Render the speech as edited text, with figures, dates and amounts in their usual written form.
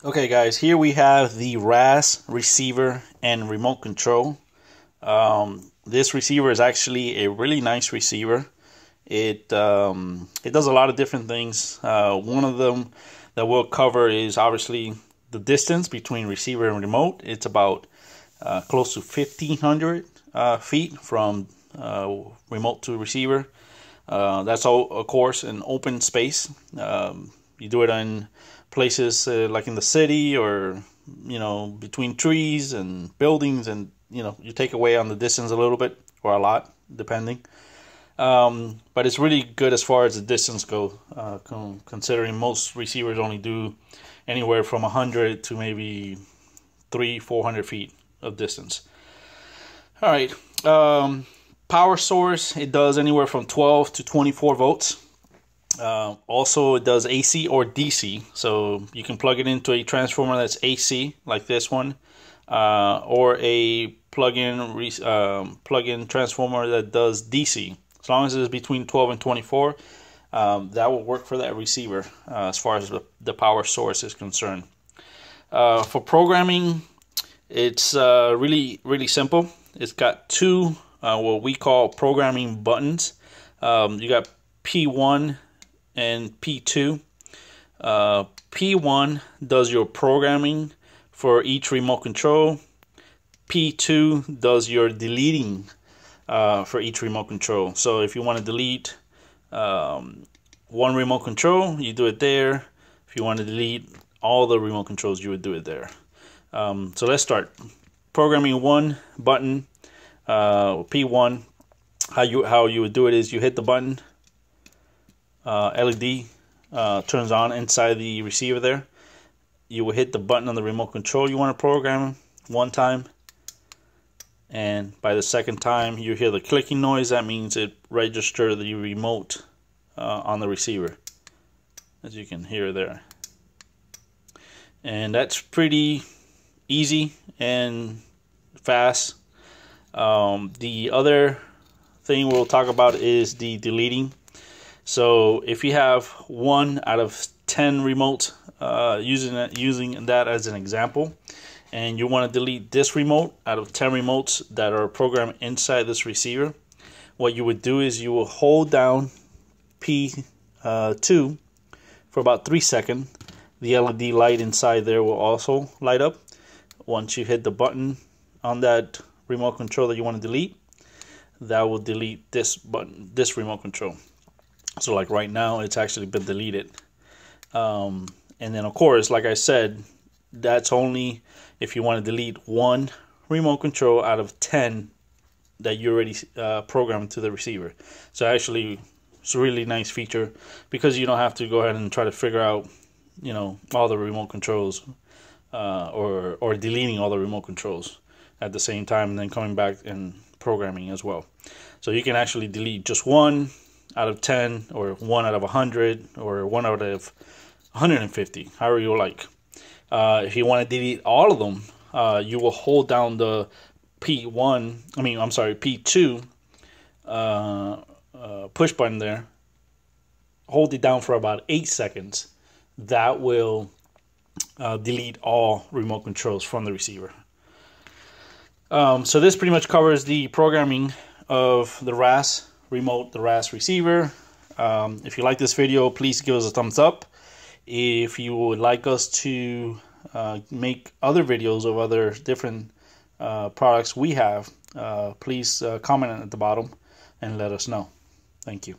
Okay guys, here we have the RAS receiver and remote control. This receiver is actually a really nice receiver. It does a lot of different things. One of them that we'll cover is obviously the distance between receiver and remote. It's about close to 1,500 feet from remote to receiver. That's all, of course, in open space. You do it in places like in the city, or between trees and buildings, and you take away on the distance a little bit or a lot depending, but it's really good as far as the distance goes, considering most receivers only do anywhere from 100 to maybe 300-400 feet of distance. All right, power source, it does anywhere from 12 to 24 volts. Also, it does AC or DC, so you can plug it into a transformer that's AC, like this one, or a plug-in transformer that does DC. As long as it's between 12 and 24, that will work for that receiver as far as the power source is concerned. For programming, it's really simple. It's got two what we call programming buttons. You got P1 and P2. P1 does your programming for each remote control. P2 does your deleting for each remote control. So if you want to delete one remote control, you do it there. If you want to delete all the remote controls, you would do it there. So let's start. Programming one button, P1. How you would do it is you hit the button. LED turns on inside the receiver there. You will hit the button on the remote control you want to program one time, and by the second time you hear the clicking noise. That means it registered the remote on the receiver, as you can hear there. And that's pretty easy and fast. The other thing we'll talk about is the deleting. So if you have 1 out of 10 remotes, using that as an example, and you want to delete this remote out of 10 remotes that are programmed inside this receiver, what you would do is you will hold down P2 for about 3 seconds. The LED light inside there will also light up. Once you hit the button on that remote control that you want to delete, that will delete this button, this remote control. So like right now, it's actually been deleted. And then of course, like I said, that's only if you want to delete one remote control out of 10 that you already programmed to the receiver. So actually, it's a really nice feature because you don't have to go ahead and try to figure out, all the remote controls or deleting all the remote controls at the same time, and then coming back and programming as well. So you can actually delete just 1 out of 10, or 1 out of 100, or 1 out of 150, however you like. If you want to delete all of them, you will hold down the P2 push button there. Hold it down for about 8 seconds. That will delete all remote controls from the receiver. So this pretty much covers the programming of the RAS remote, the RAS receiver. If you like this video, please give us a thumbs up. If you would like us to make other videos of other different products we have, please comment at the bottom and let us know. Thank you.